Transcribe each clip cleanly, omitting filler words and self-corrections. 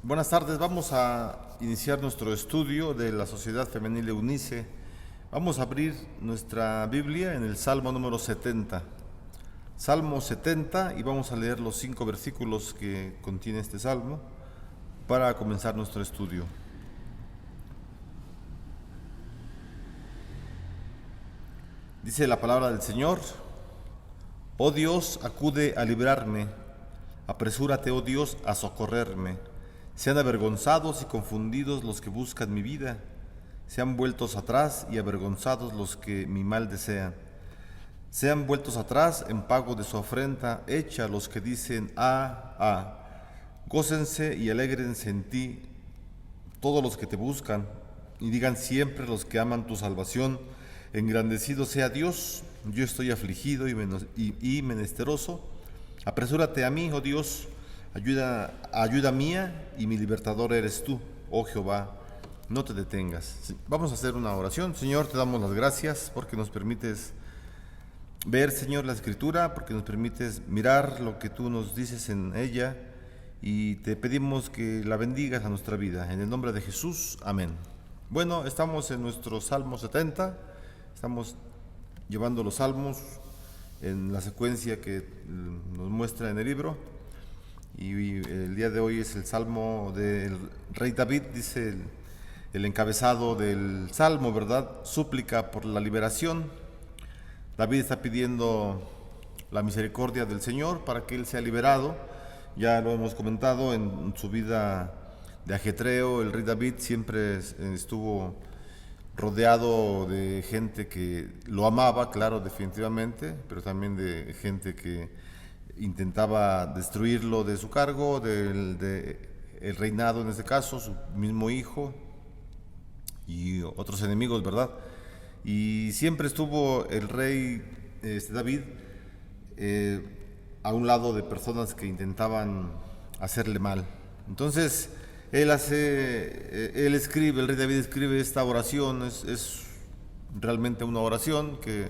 Buenas tardes, vamos a iniciar nuestro estudio de la Sociedad Femenil Eunice. Vamos a abrir nuestra Biblia en el Salmo número 70. Salmo 70 y vamos a leer los 5 versículos que contiene este salmo para comenzar nuestro estudio. Dice la palabra del Señor: Oh Dios, acude a librarme, apresúrate, oh Dios, a socorrerme. Sean avergonzados y confundidos los que buscan mi vida, sean vueltos atrás y avergonzados los que mi mal desean. Sean vueltos atrás en pago de su afrenta hecha los que dicen Gócense y alégrense en ti todos los que te buscan, y digan siempre los que aman tu salvación: engrandecido sea Dios, yo estoy afligido y menesteroso. Apresúrate a mí, oh Dios, ayuda mía y mi libertador eres tú, oh Jehová, no te detengas. Vamos a hacer una oración. Señor, te damos las gracias porque nos permites ver, Señor, la Escritura, porque nos permites mirar lo que tú nos dices en ella, y te pedimos que la bendigas a nuestra vida. En el nombre de Jesús, amén. Bueno, estamos en nuestro Salmo 70, estamos llevando los salmos en la secuencia que nos muestra en el libro, y el día de hoy es el Salmo del Rey David. Dice el encabezado del Salmo, ¿verdad? Súplica por la liberación. David está pidiendo la misericordia del Señor para que él sea liberado. Ya lo hemos comentado, en su vida de ajetreo, el rey David siempre estuvo rodeado de gente que lo amaba, claro, definitivamente, pero también de gente que intentaba destruirlo de su cargo, el reinado en este caso, su mismo hijo y otros enemigos, ¿verdad? Y siempre estuvo el rey David a un lado de personas que intentaban hacerle mal. Entonces él escribe, el rey David escribe esta oración. Es realmente una oración que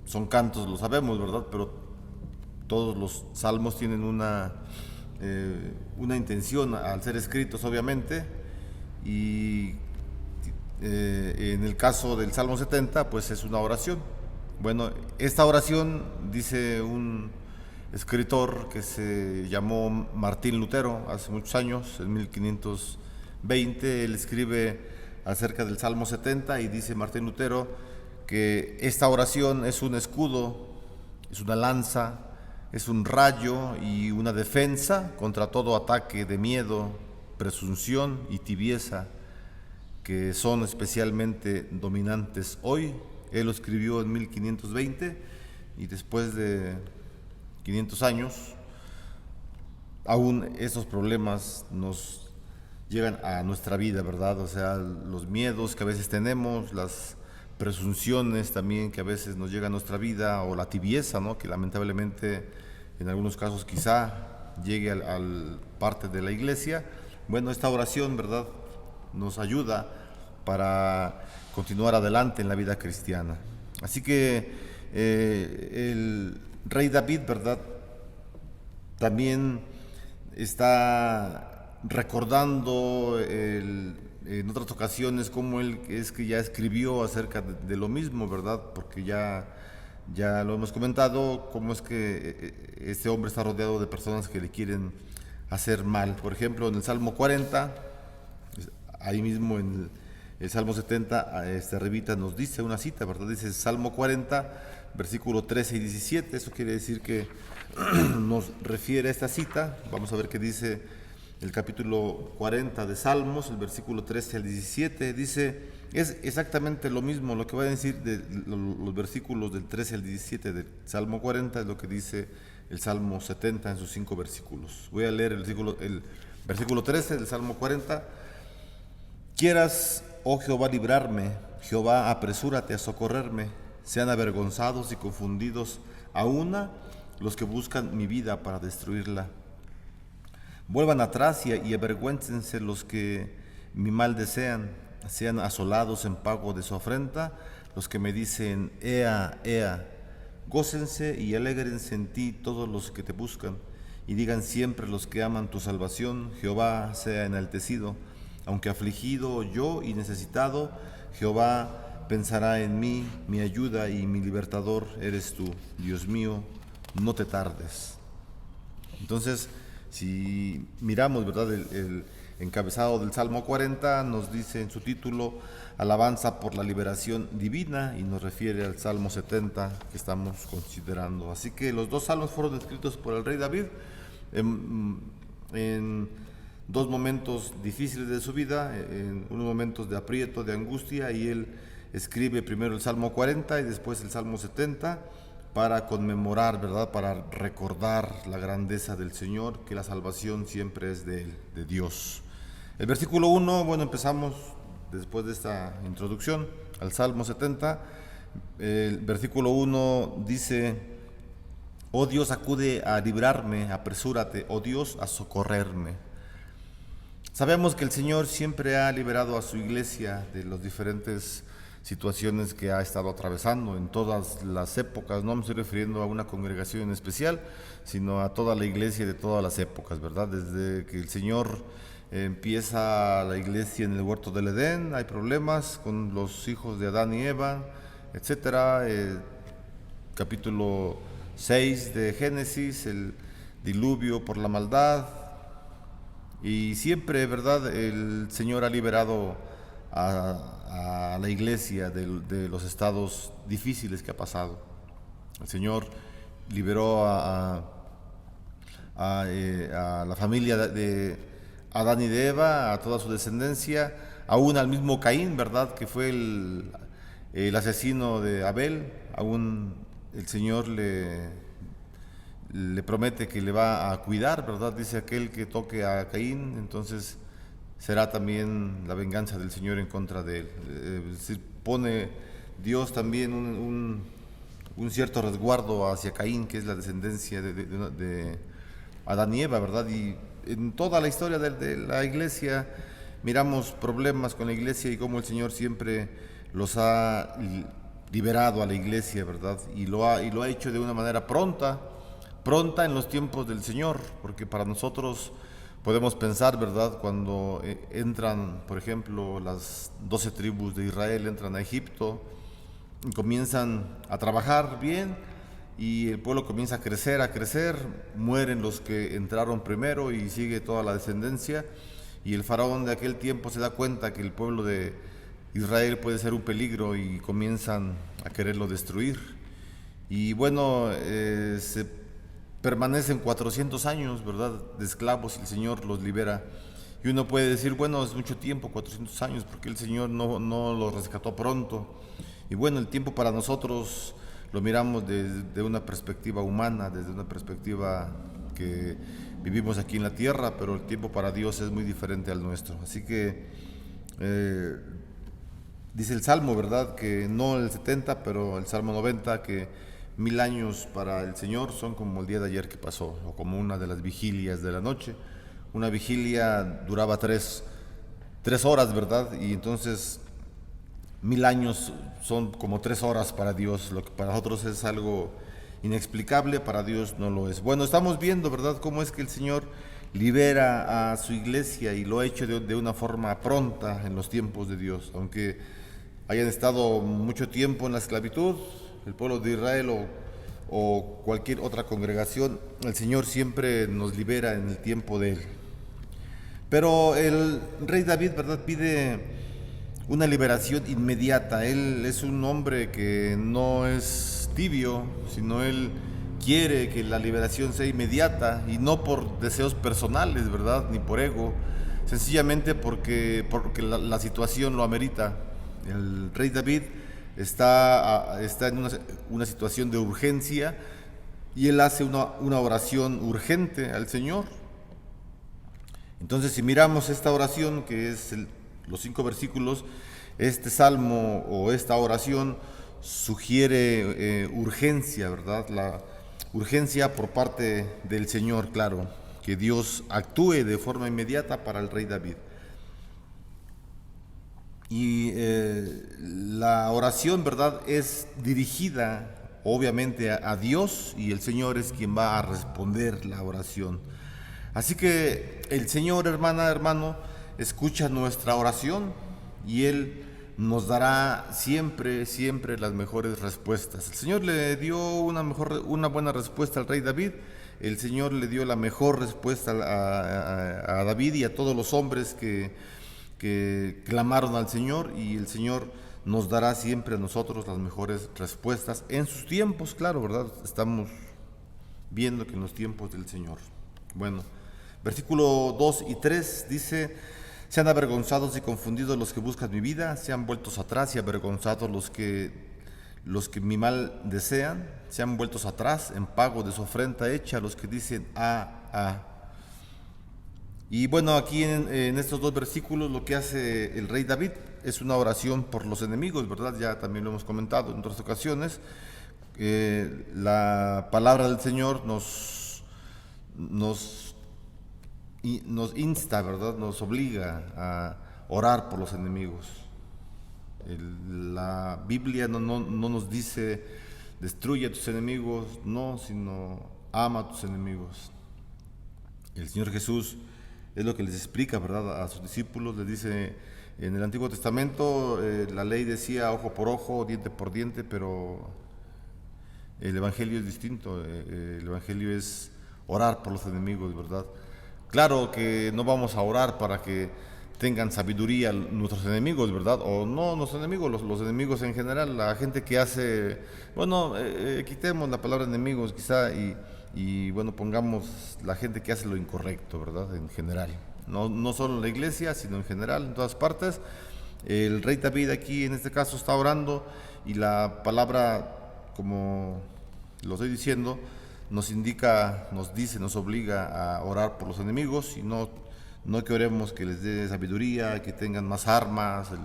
son cantos, lo sabemos, ¿verdad? Pero todos los salmos tienen una intención al ser escritos, obviamente, y en el caso del Salmo 70, pues es una oración. Bueno, esta oración, dice un escritor que se llamó Martín Lutero hace muchos años, en 1520, él escribe acerca del Salmo 70 y dice Martín Lutero que esta oración es un escudo, es una lanza, es un rayo y una defensa contra todo ataque de miedo, presunción y tibieza que son especialmente dominantes hoy. Él lo escribió en 1520 y después de 500 años aún esos problemas nos llegan a nuestra vida, ¿verdad? O sea, los miedos que a veces tenemos, las presunciones también que a veces nos llegan a nuestra vida, o la tibieza, ¿no? Que lamentablemente en algunos casos quizá llegue al parte de la iglesia. Bueno, esta oración, ¿verdad?, nos ayuda para continuar adelante en la vida cristiana. Así que el rey David, ¿verdad?, también está recordando en otras ocasiones cómo él es que ya escribió acerca de lo mismo, ¿verdad? Porque ya lo hemos comentado, cómo es que este hombre está rodeado de personas que le quieren hacer mal. Por ejemplo, en el Salmo 40, ahí mismo en el Salmo 70, arribita nos dice una cita, ¿verdad? Dice Salmo 40, versículo 13 y 17. Eso quiere decir que nos refiere a esta cita. Vamos a ver qué dice el capítulo 40 de Salmos, el versículo 13 al 17. Dice, es exactamente lo mismo lo que va a decir de los versículos del 13 al 17 del Salmo 40, es lo que dice el Salmo 70 en sus 5 versículos. Voy a leer el versículo 13 del Salmo 40. Quieras, oh Jehová, librarme, Jehová, apresúrate a socorrerme. Sean avergonzados y confundidos a una los que buscan mi vida para destruirla. Vuelvan atrás y avergüéncense los que mi mal desean. Sean asolados en pago de su afrenta los que me dicen Ea. Gócense y alégrense en ti todos los que te buscan, y digan siempre los que aman tu salvación, Jehová sea enaltecido. Aunque afligido yo y necesitado, Jehová pensará en mí, mi ayuda y mi libertador eres tú. Dios mío, no te tardes. Entonces, si miramos, ¿verdad?, el encabezado del Salmo 40 nos dice en su título Alabanza por la liberación divina, y nos refiere al Salmo 70 que estamos considerando. Así que los dos salmos fueron escritos por el rey David en dos momentos difíciles de su vida, en unos momentos de aprieto, de angustia, y él escribe primero el Salmo 40 y después el Salmo 70 para conmemorar, ¿verdad?, para recordar la grandeza del Señor, que la salvación siempre es de Él, de Dios. El versículo 1, bueno, empezamos después de esta introducción al Salmo 70. El versículo 1 dice: oh Dios, acude a librarme, apresúrate, oh Dios, a socorrerme. Sabemos que el Señor siempre ha liberado a su iglesia de las diferentes situaciones que ha estado atravesando en todas las épocas. No me estoy refiriendo a una congregación en especial, sino a toda la iglesia de todas las épocas, ¿verdad? Desde que el Señor empieza la iglesia en el huerto del Edén, hay problemas con los hijos de Adán y Eva, etcétera. Capítulo 6 de Génesis, el diluvio por la maldad, y siempre, ¿verdad?, el Señor ha liberado a la iglesia de los estados difíciles que ha pasado. El Señor liberó a la familia de Adán y de Eva, a toda su descendencia, aún al mismo Caín, ¿verdad?, que fue el asesino de Abel. Aún el Señor le promete que le va a cuidar, ¿verdad? Dice: aquel que toque a Caín, entonces será también la venganza del Señor en contra de él. Es decir, pone Dios también un cierto resguardo hacia Caín, que es la descendencia de Adán y Eva, ¿verdad? Y en toda la historia de la iglesia miramos problemas con la iglesia y cómo el Señor siempre los ha liberado a la iglesia, ¿verdad? Y lo ha hecho de una manera pronta en los tiempos del Señor, porque para nosotros podemos pensar, ¿verdad?, cuando entran, por ejemplo, las 12 tribus de Israel entran a Egipto y comienzan a trabajar bien, y el pueblo comienza a crecer, mueren los que entraron primero y sigue toda la descendencia, y el faraón de aquel tiempo se da cuenta que el pueblo de Israel puede ser un peligro y comienzan a quererlo destruir. Y bueno, se permanecen 400 años, ¿verdad?, de esclavos, y el Señor los libera. Y uno puede decir, bueno, es mucho tiempo, 400 años, porque el Señor no los rescató pronto. Y bueno, el tiempo para nosotros lo miramos desde una perspectiva humana, desde una perspectiva que vivimos aquí en la tierra, pero el tiempo para Dios es muy diferente al nuestro. Así que dice el Salmo, ¿verdad?, que no el 70, pero el Salmo 90, que 1000 años para el Señor son como el día de ayer que pasó, o como una de las vigilias de la noche. Una vigilia duraba 3 horas, ¿verdad? Y entonces 1000 años son como 3 horas para Dios. Lo que para nosotros es algo inexplicable, para Dios no lo es. Bueno, estamos viendo, ¿verdad?, cómo es que el Señor libera a su iglesia, y lo ha hecho de una forma pronta en los tiempos de Dios. Aunque hayan estado mucho tiempo en la esclavitud, el pueblo de Israel o cualquier otra congregación, el Señor siempre nos libera en el tiempo de Él. Pero el rey David, ¿verdad?, pide una liberación inmediata. Él es un hombre que no es tibio, sino él quiere que la liberación sea inmediata, y no por deseos personales, ¿verdad?, ni por ego, sencillamente porque la situación lo amerita. El rey David está en una situación de urgencia, y él hace una oración urgente al Señor. Entonces, si miramos esta oración, que es los 5 versículos, este salmo o esta oración sugiere urgencia, ¿verdad? La urgencia por parte del Señor, claro, que Dios actúe de forma inmediata para el rey David. Y la oración, ¿verdad?, es dirigida obviamente a Dios, y el Señor es quien va a responder la oración. Así que el Señor, hermana, hermano, escucha nuestra oración y Él nos dará siempre, siempre las mejores respuestas. El Señor le dio una buena respuesta al rey David. El Señor le dio la mejor respuesta a David y a todos los hombres que clamaron al Señor, y el Señor nos dará siempre a nosotros las mejores respuestas en sus tiempos, claro, ¿verdad? Estamos viendo que en los tiempos del Señor. Bueno, versículo 2 y 3 dice: sean avergonzados y confundidos los que buscan mi vida, sean vueltos atrás y avergonzados los que mi mal desean, sean vueltos atrás en pago de su afrenta hecha los que dicen Y bueno, aquí en estos dos versículos lo que hace el rey David es una oración por los enemigos, ¿verdad? Ya también lo hemos comentado en otras ocasiones. La palabra del Señor nos insta, ¿verdad? Nos obliga a orar por los enemigos. La Biblia no nos dice destruye a tus enemigos, no, sino ama a tus enemigos. El Señor Jesús es lo que les explica, ¿verdad? A sus discípulos les dice: en el Antiguo Testamento la ley decía ojo por ojo, diente por diente, pero el Evangelio es distinto. El Evangelio es orar por los enemigos, ¿verdad? Claro que no vamos a orar para que tengan sabiduría nuestros enemigos, ¿verdad? O no nuestros enemigos, los enemigos en general, la gente que hace, bueno, quitemos la palabra enemigos quizá y bueno, pongamos la gente que hace lo incorrecto, ¿verdad? En general, no solo en la iglesia, sino en general, en todas partes. El rey David aquí en este caso está orando, y la palabra, como lo estoy diciendo, nos indica, nos dice, nos obliga a orar por los enemigos, y no que oremos que les dé sabiduría, que tengan más armas, el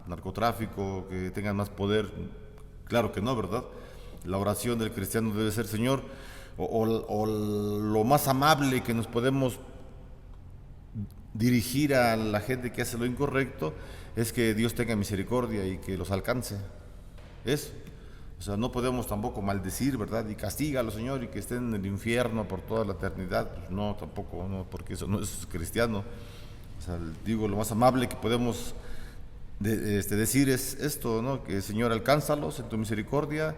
narcotráfico, que tengan más poder. Claro que no, ¿verdad? La oración del cristiano debe ser: Señor, o lo más amable que nos podemos dirigir a la gente que hace lo incorrecto es que Dios tenga misericordia y que los alcance. Eso. O sea, no podemos tampoco maldecir, ¿verdad? Y castígalo, Señor, y que estén en el infierno por toda la eternidad. Pues no, tampoco, no, porque eso no es cristiano. O sea, digo, lo más amable que podemos decir es esto, ¿no? Que, Señor, alcánzalos en tu misericordia,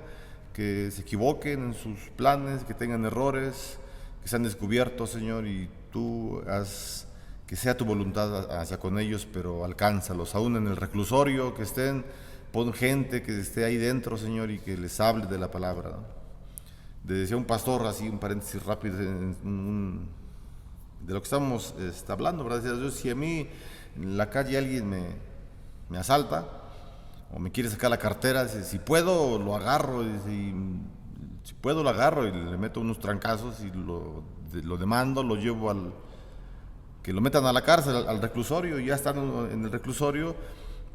que se equivoquen en sus planes, que tengan errores, que sean descubiertos, Señor, y tú haz que sea tu voluntad hacia con ellos, pero alcánzalos, aún en el reclusorio, que estén. Pon gente que esté ahí dentro, Señor, y que les hable de la palabra, ¿no? Decía un pastor, así un paréntesis rápido, de lo que estamos hablando, ¿verdad? Decía: Dios, si a mí en la calle alguien me asalta o me quiere sacar la cartera, si puedo lo agarro, si puedo lo agarro y le meto unos trancazos y lo demando, lo llevo que lo metan a la cárcel, al reclusorio, y ya estando en el reclusorio,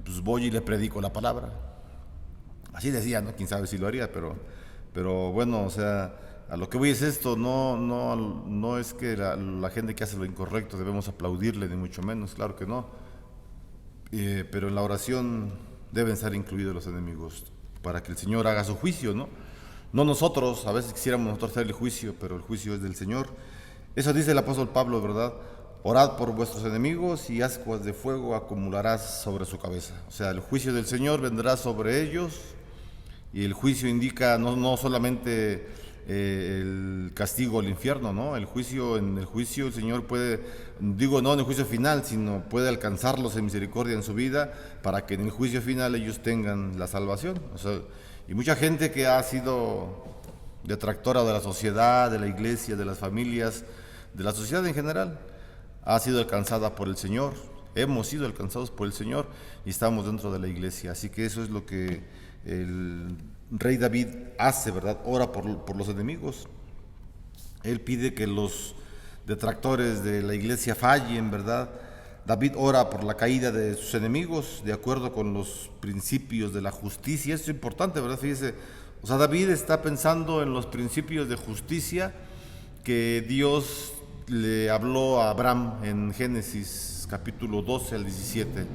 pues voy y le predico la palabra. Así decía, ¿no? Quién sabe si lo haría, pero bueno, o sea, a lo que voy es esto: no es que la gente que hace lo incorrecto debemos aplaudirle, ni mucho menos, claro que no. Pero en la oración deben estar incluidos los enemigos para que el Señor haga su juicio, ¿no? No nosotros, a veces quisiéramos nosotros hacer el juicio, pero el juicio es del Señor. Eso dice el apóstol Pablo, ¿verdad? Orad por vuestros enemigos y ascuas de fuego acumularás sobre su cabeza. O sea, el juicio del Señor vendrá sobre ellos, y el juicio indica no solamente el castigo al infierno, ¿no? En el juicio el Señor puede, digo, no en el juicio final, sino puede alcanzarlos en misericordia en su vida, para que en el juicio final ellos tengan la salvación. O sea, y mucha gente que ha sido detractora de la sociedad, de la iglesia, de las familias, de la sociedad en general, ha sido alcanzada por el Señor. Hemos sido alcanzados por el Señor y estamos dentro de la iglesia. Así que eso es lo que el rey David hace, ¿verdad? Ora por los enemigos. Él pide que los detractores de la iglesia fallen, ¿verdad? David ora por la caída de sus enemigos de acuerdo con los principios de la justicia. Eso es importante, ¿verdad? Fíjese, o sea, David está pensando en los principios de justicia que Dios le habló a Abraham en Génesis capítulo 12 al 17.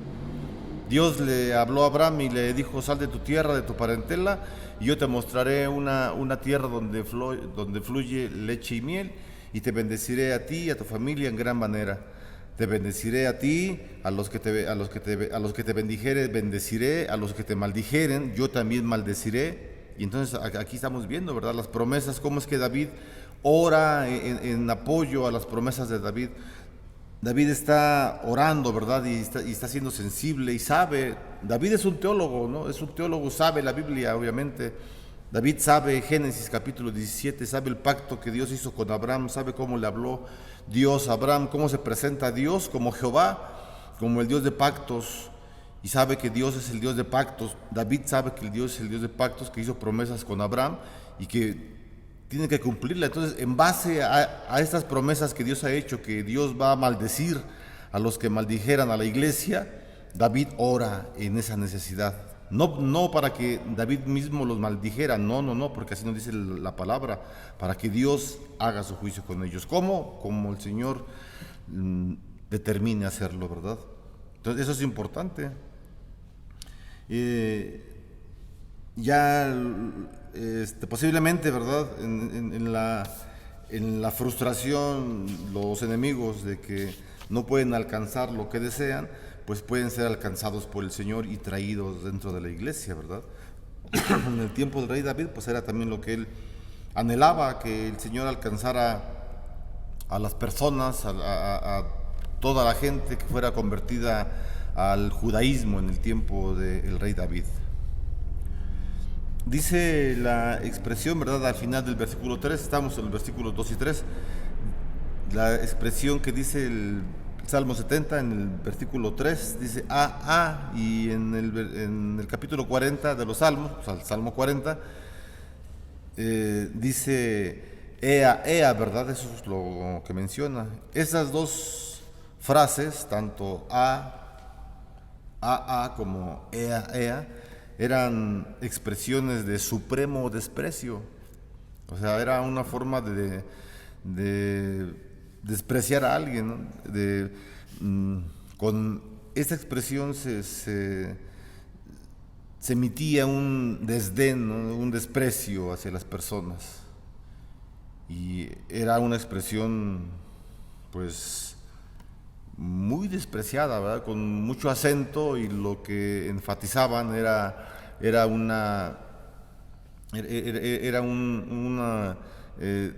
Dios le habló a Abraham y le dijo: sal de tu tierra, de tu parentela, y yo te mostraré una tierra donde fluye leche y miel, y te bendeciré a ti y a tu familia en gran manera. Te bendeciré a ti, a los que te bendijeren, bendeciré, a los que te maldijeren, yo también maldeciré. Y entonces aquí estamos viendo, ¿verdad?, las promesas, cómo es que David ora en apoyo a las promesas de David. David está orando, ¿verdad? Y está siendo sensible y sabe. David es un teólogo, ¿no? Es un teólogo, sabe la Biblia, obviamente. David sabe Génesis capítulo 17, sabe el pacto que Dios hizo con Abraham, sabe cómo le habló Dios a Abraham, cómo se presenta a Dios como Jehová, como el Dios de pactos, y sabe que Dios es el Dios de pactos. David sabe que el Dios es el Dios de pactos, que hizo promesas con Abraham y que tienen que cumplirla. Entonces, en base a estas promesas que Dios ha hecho, que Dios va a maldecir a los que maldijeran a la iglesia, David ora en esa necesidad. No para que David mismo los maldijera, no, porque así nos dice la palabra, para que Dios haga su juicio con ellos. ¿Cómo? Como el Señor determine hacerlo, ¿verdad? Entonces, eso es importante. Ya posiblemente, ¿verdad?, en la frustración, los enemigos de que no pueden alcanzar lo que desean, pues pueden ser alcanzados por el Señor y traídos dentro de la iglesia, ¿verdad? En el tiempo del rey David, pues era también lo que él anhelaba, que el Señor alcanzara a las personas, a toda la gente que fuera convertida al judaísmo en el tiempo del rey David. Dice la expresión, ¿verdad?, al final del versículo 3, estamos en los versículos 2 y 3, la expresión que dice el Salmo 70 en el versículo 3, dice y en el capítulo 40 de los Salmos, o sea, el Salmo 40, dice ea, ¿verdad? Eso es lo que menciona. Esas dos frases, tanto como ea, eran expresiones de supremo desprecio. O sea, era una forma de despreciar a alguien, ¿no? Con esta expresión se emitía un desdén, ¿no?, un desprecio hacia las personas. Y era una expresión, pues, muy despreciada, ¿verdad?, con mucho acento, y lo que enfatizaban era una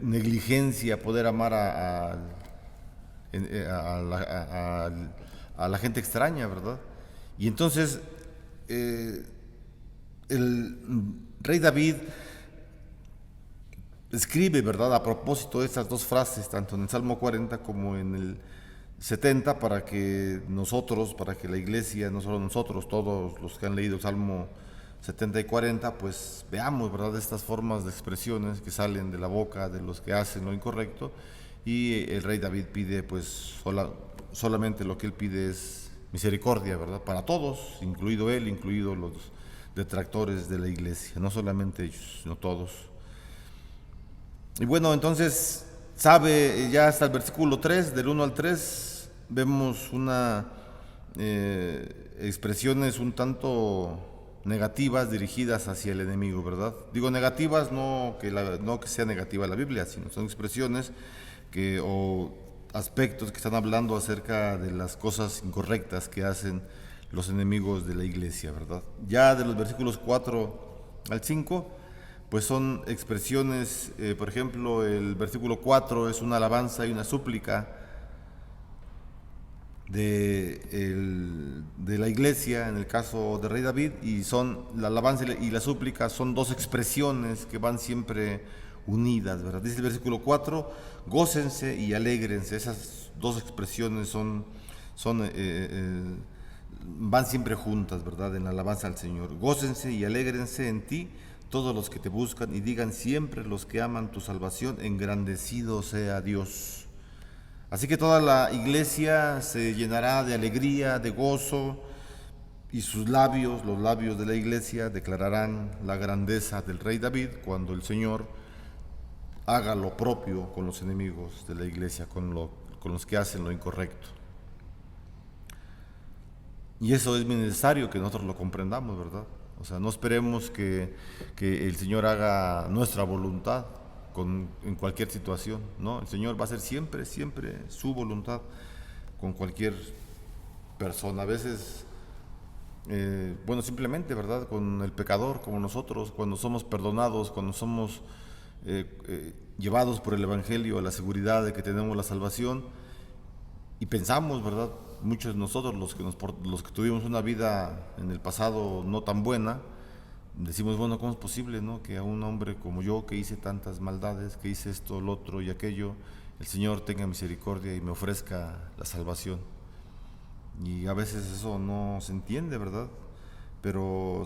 negligencia poder amar a la gente extraña, ¿verdad? Y entonces el rey David escribe, ¿verdad?, a propósito de estas dos frases, tanto en el Salmo 40 como en el 70, para que la iglesia, no solo nosotros, todos los que han leído Salmo 70 y 40, pues veamos, ¿verdad?, estas formas de expresiones que salen de la boca de los que hacen lo incorrecto. Y el rey David pide, pues, solamente lo que él pide es misericordia, ¿verdad?, para todos, incluido él, incluidos los detractores de la iglesia, no solamente ellos, sino todos. Y bueno, entonces, ya hasta el versículo 3, del 1 al 3, vemos expresiones un tanto negativas dirigidas hacia el enemigo, ¿verdad? Digo negativas, no que sea negativa la Biblia, sino son expresiones o aspectos que están hablando acerca de las cosas incorrectas que hacen los enemigos de la iglesia, ¿verdad? Ya de los versículos 4 al 5, pues son expresiones, por ejemplo, el versículo 4 es una alabanza y una súplica de la iglesia, en el caso de rey David, y son la alabanza y la súplica son dos expresiones que van siempre unidas, ¿verdad? Dice el versículo 4, gócense y alégrense. Esas dos expresiones van siempre juntas, ¿verdad?, en la alabanza al Señor. Gócense y alégrense en ti todos los que te buscan, y digan siempre los que aman tu salvación, engrandecido sea Dios. Así que toda la iglesia se llenará de alegría, de gozo, y sus labios, los labios de la iglesia, declararán la grandeza del rey David cuando el Señor haga lo propio con los enemigos de la iglesia, con los que hacen lo incorrecto. Y eso es necesario que nosotros lo comprendamos, ¿verdad? O sea, no esperemos que el Señor haga nuestra voluntad en cualquier situación, ¿no? El Señor va a hacer siempre, siempre su voluntad con cualquier persona. A veces, bueno, simplemente, ¿verdad? Con el pecador, como nosotros, cuando somos perdonados, cuando somos llevados por el Evangelio a la seguridad de que tenemos la salvación, y pensamos, ¿verdad? Muchos de nosotros, los que tuvimos una vida en el pasado no tan buena, decimos, bueno, ¿cómo es posible, no? Que a un hombre como yo, que hice tantas maldades, que hice esto, lo otro y aquello, el Señor tenga misericordia y me ofrezca la salvación. Y a veces eso no se entiende, ¿verdad? Pero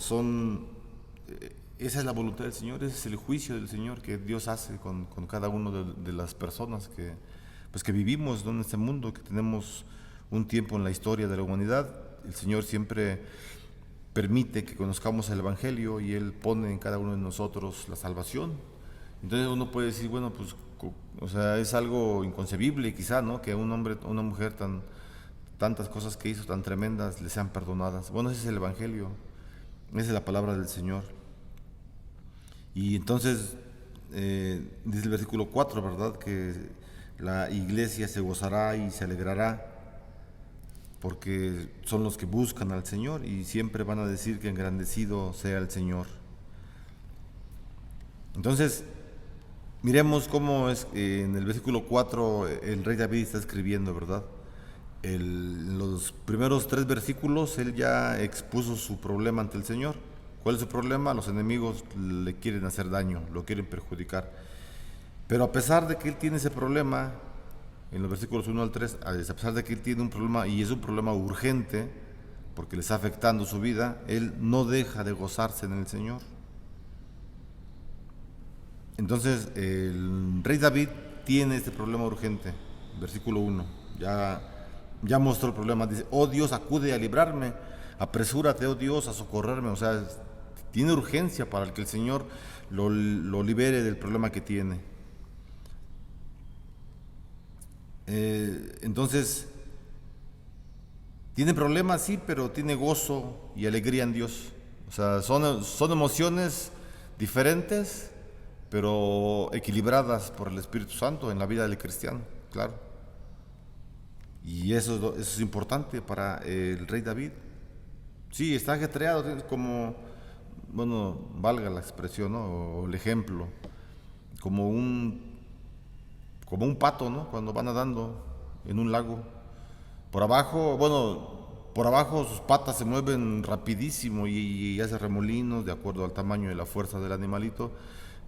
esa es la voluntad del Señor, ese es el juicio del Señor que Dios hace con cada uno de las personas que vivimos, ¿no?, en este mundo, que tenemos un tiempo en la historia de la humanidad. El Señor siempre permite que conozcamos el Evangelio y Él pone en cada uno de nosotros la salvación. Entonces uno puede decir, bueno, pues, o sea, es algo inconcebible quizá, ¿no? Que a un hombre, a una mujer tantas cosas que hizo tan tremendas le sean perdonadas. Bueno, ese es el Evangelio, esa es la palabra del Señor. Y entonces, dice el versículo 4, ¿verdad? Que la iglesia se gozará y se alegrará porque son los que buscan al Señor y siempre van a decir que engrandecido sea el Señor. Entonces, miremos cómo es en el versículo 4 el rey David está escribiendo, ¿verdad? Los primeros 3 versículos él ya expuso su problema ante el Señor. ¿Cuál es su problema? Los enemigos le quieren hacer daño, lo quieren perjudicar. Pero a pesar de que él tiene ese problema, en los versículos 1 al 3, a pesar de que él tiene un problema y es un problema urgente, porque le está afectando su vida, él no deja de gozarse en el Señor. Entonces, el rey David tiene este problema urgente. Versículo 1, ya mostró el problema. Dice, oh Dios, acude a librarme, apresúrate, oh Dios, a socorrerme. O sea, tiene urgencia para que el Señor lo libere del problema que tiene. Entonces, tiene problemas, sí, pero tiene gozo y alegría en Dios. O sea, son emociones diferentes, pero equilibradas por el Espíritu Santo en la vida del cristiano, claro. Y eso es importante para el rey David. Sí, está ajetreado, como, bueno, valga la expresión, ¿no? O el ejemplo, como un pato, ¿no? Cuando va nadando en un lago. Por abajo sus patas se mueven rapidísimo y hace remolinos de acuerdo al tamaño y la fuerza del animalito,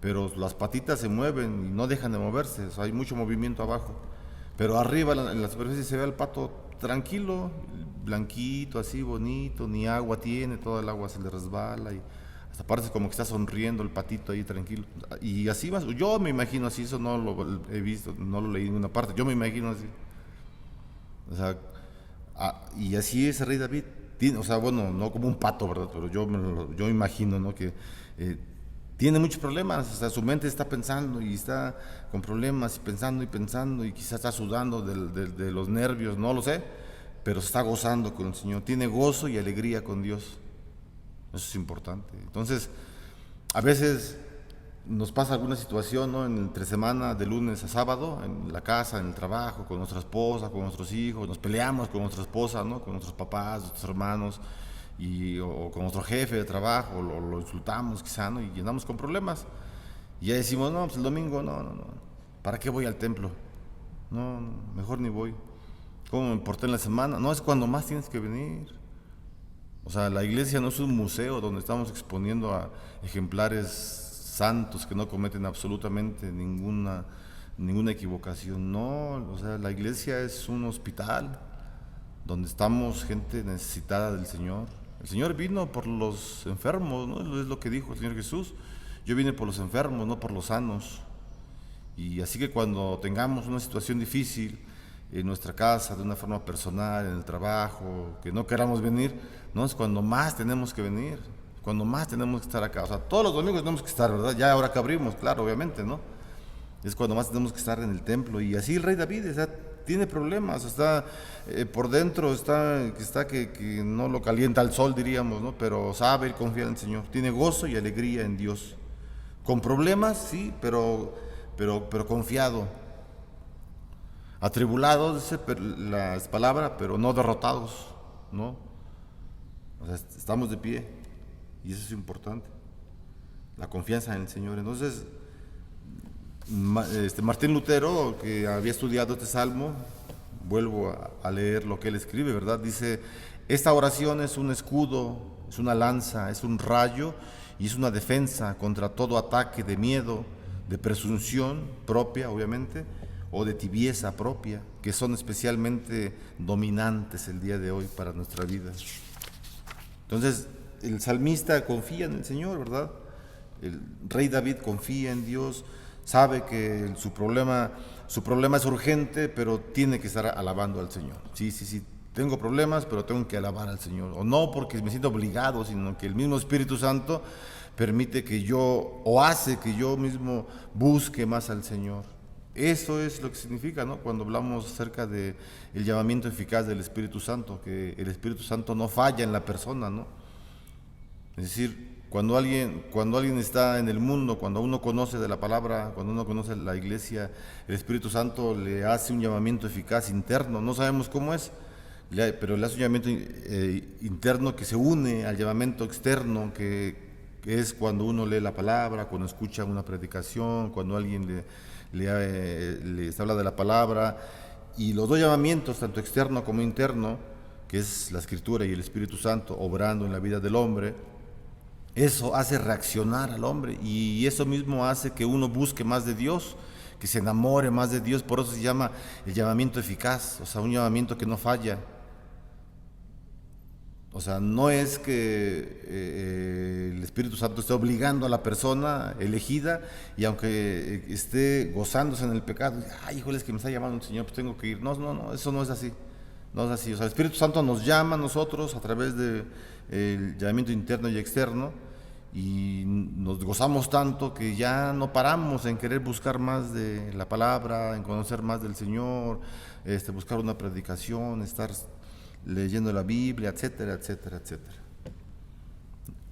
pero las patitas se mueven y no dejan de moverse, o sea, hay mucho movimiento abajo. Pero arriba en la superficie se ve al pato tranquilo, blanquito, así bonito, ni agua tiene, todo el agua se le resbala y hasta parece como que está sonriendo el patito ahí tranquilo. Y así va, yo me imagino así, eso no lo he visto, no lo leí en ninguna parte, yo me imagino así. O sea, y así es el rey David. O sea, bueno, no como un pato, ¿verdad? Pero yo imagino, ¿no? Que tiene muchos problemas, o sea, su mente está pensando y está con problemas y pensando y quizás está sudando de los nervios, no lo sé, pero se está gozando con el Señor, tiene gozo y alegría con Dios. Eso es importante. Entonces, a veces nos pasa alguna situación, ¿no? Entre semana, de lunes a sábado, en la casa, en el trabajo, con nuestra esposa, con nuestros hijos, nos peleamos con nuestra esposa, ¿no? Con nuestros papás, nuestros hermanos, o con nuestro jefe de trabajo, lo insultamos quizá, ¿no? Y andamos con problemas. Y ya decimos, no, pues el domingo, no, ¿para qué voy al templo? No, mejor ni voy. ¿Cómo me porté en la semana? No, es cuando más tienes que venir. O sea, la iglesia no es un museo donde estamos exponiendo a ejemplares santos que no cometen absolutamente ninguna equivocación. No, o sea, la iglesia es un hospital donde estamos gente necesitada del Señor. El Señor vino por los enfermos, ¿no? Es lo que dijo el Señor Jesús. Yo vine por los enfermos, no por los sanos. Y así que cuando tengamos una situación difícil en nuestra casa, de una forma personal, en el trabajo, que no queramos venir, no, es cuando más tenemos que venir, cuando más tenemos que estar acá. O sea, todos los domingos tenemos que estar, ¿verdad? Ya ahora que abrimos, claro, obviamente, ¿no? Es cuando más tenemos que estar en el templo. Y así el rey David, o sea, tiene problemas, está por dentro, que no lo calienta el sol, diríamos, ¿no? Pero sabe y confía en el Señor, tiene gozo y alegría en Dios. Con problemas, sí, pero confiado. Atribulados, dice la palabra, pero no derrotados, ¿no? O sea, estamos de pie y eso es importante, la confianza en el Señor. Entonces, Martín Lutero, que había estudiado este salmo, vuelvo a leer lo que él escribe, ¿verdad? Dice, esta oración es un escudo, es una lanza, es un rayo y es una defensa contra todo ataque de miedo, de presunción propia, obviamente, o de tibieza propia, que son especialmente dominantes el día de hoy para nuestra vida. Entonces, el salmista confía en el Señor, ¿verdad? El rey David confía en Dios, sabe que su problema es urgente, pero tiene que estar alabando al Señor. Sí, tengo problemas, pero tengo que alabar al Señor. O no porque me siento obligado, sino que el mismo Espíritu Santo permite que yo, o hace que yo mismo busque más al Señor. Eso es lo que significa, ¿no? Cuando hablamos acerca del llamamiento eficaz del Espíritu Santo, que el Espíritu Santo no falla en la persona, ¿no? Es decir, cuando alguien está en el mundo, cuando uno conoce de la palabra, cuando uno conoce la iglesia, el Espíritu Santo le hace un llamamiento eficaz interno. No sabemos cómo es, pero le hace un llamamiento interno que se une al llamamiento externo, que es cuando uno lee la palabra, cuando escucha una predicación, cuando alguien les habla de la palabra. Y los dos llamamientos, tanto externo como interno, que es la Escritura y el Espíritu Santo obrando en la vida del hombre, eso hace reaccionar al hombre y eso mismo hace que uno busque más de Dios, que se enamore más de Dios. Por eso se llama el llamamiento eficaz, o sea, un llamamiento que no falla. O sea, no es que el Espíritu Santo esté obligando a la persona elegida y aunque esté gozándose en el pecado, ay, híjole, es que me está llamando el Señor, pues tengo que ir. No, eso no es así. No es así. O sea, el Espíritu Santo nos llama a nosotros a través del llamamiento interno y externo y nos gozamos tanto que ya no paramos en querer buscar más de la palabra, en conocer más del Señor, buscar una predicación, estar leyendo la Biblia, etcétera, etcétera, etcétera.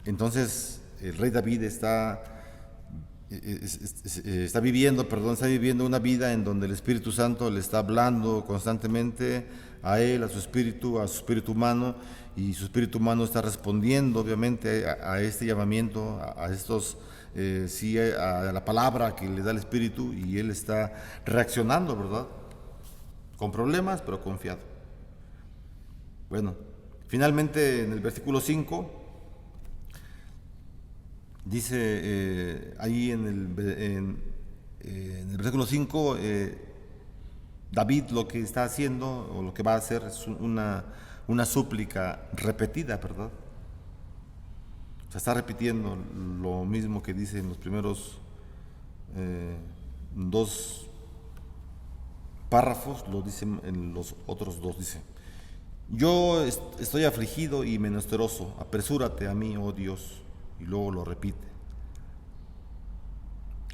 Entonces, el rey David está viviendo una vida en donde el Espíritu Santo le está hablando constantemente a él, a su espíritu humano, y su espíritu humano está respondiendo obviamente a este llamamiento, a la palabra que le da el Espíritu, y él está reaccionando, ¿verdad? Con problemas, pero confiado. Bueno, finalmente en el versículo 5 dice ahí en el versículo 5, David lo que está haciendo o lo que va a hacer es una súplica repetida, ¿verdad? O sea, está repitiendo lo mismo que dice en los primeros dos párrafos, lo dice en los otros dos, dice: yo estoy afligido y menesteroso, apresúrate a mí, oh Dios. Y luego lo repite: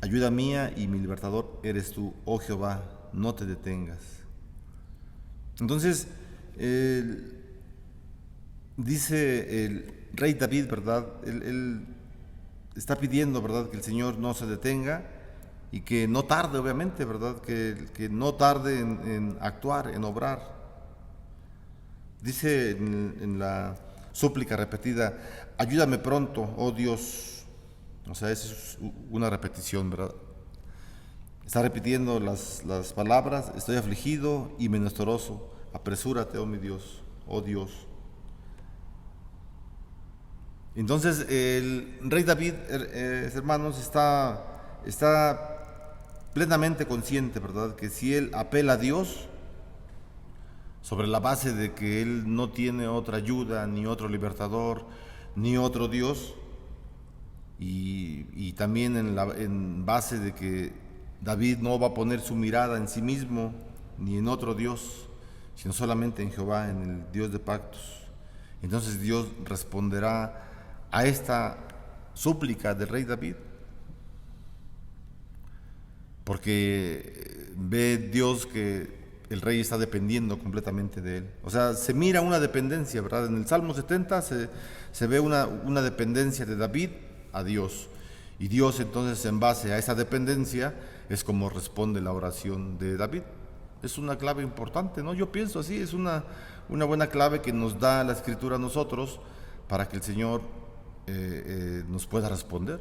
ayuda mía y mi libertador eres tú, oh Jehová, no te detengas. Entonces, dice el rey David, ¿verdad? Él está pidiendo, ¿verdad?, que el Señor no se detenga y que no tarde, obviamente, ¿verdad?, que no tarde en actuar, en obrar. Dice en la súplica repetida: ayúdame pronto, oh Dios. O sea, esa es una repetición, ¿verdad? Está repitiendo las palabras: estoy afligido y menesteroso, apresúrate, oh mi Dios, oh Dios. Entonces el rey David, hermanos, está plenamente consciente, ¿verdad?, que si él apela a Dios, sobre la base de que él no tiene otra ayuda, ni otro libertador, ni otro Dios, y también en base de que David no va a poner su mirada en sí mismo, ni en otro Dios, sino solamente en Jehová, en el Dios de pactos. Entonces Dios responderá a esta súplica del rey David, porque ve Dios que el rey está dependiendo completamente de él. O sea, se mira una dependencia, ¿verdad? En el Salmo 70 se ve una dependencia de David a Dios. Y Dios entonces, en base a esa dependencia, es como responde la oración de David. Es una clave importante, ¿no? Yo pienso así, es una buena clave que nos da la Escritura a nosotros para que el Señor nos pueda responder.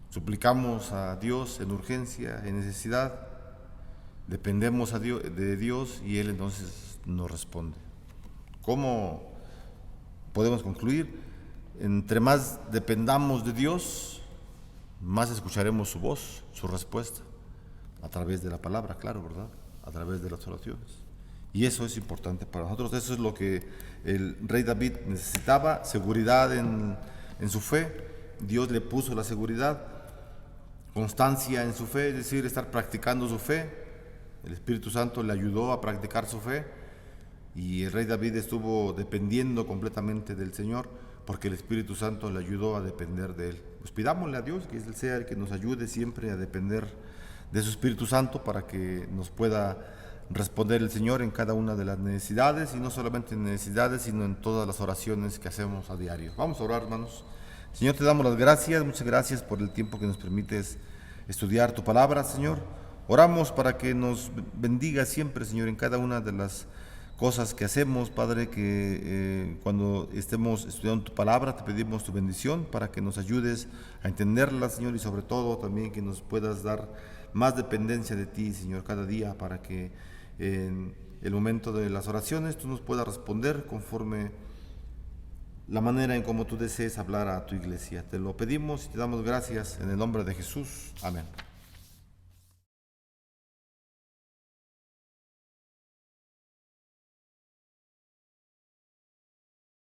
Suplicamos a Dios en urgencia, en necesidad, dependemos de Dios y Él entonces nos responde. ¿Cómo podemos concluir? Entre más dependamos de Dios, más escucharemos su voz, su respuesta, a través de la palabra, claro, ¿verdad? A través de las oraciones. Y eso es importante para nosotros. Eso es lo que el rey David necesitaba, seguridad en su fe. Dios le puso la seguridad, constancia en su fe, es decir, estar practicando su fe. El Espíritu Santo le ayudó a practicar su fe y el rey David estuvo dependiendo completamente del Señor porque el Espíritu Santo le ayudó a depender de Él. Pues pidámosle a Dios que Él sea el que nos ayude siempre a depender de su Espíritu Santo para que nos pueda responder el Señor en cada una de las necesidades, y no solamente en necesidades, sino en todas las oraciones que hacemos a diario. Vamos a orar, hermanos. Señor, te damos las gracias, muchas gracias por el tiempo que nos permites estudiar tu palabra, Señor. Oramos para que nos bendiga siempre, Señor, en cada una de las cosas que hacemos, Padre, que cuando estemos estudiando tu palabra te pedimos tu bendición para que nos ayudes a entenderla, Señor, y sobre todo también que nos puedas dar más dependencia de ti, Señor, cada día, para que en el momento de las oraciones tú nos puedas responder conforme la manera en cómo tú desees hablar a tu iglesia. Te lo pedimos y te damos gracias en el nombre de Jesús. Amén.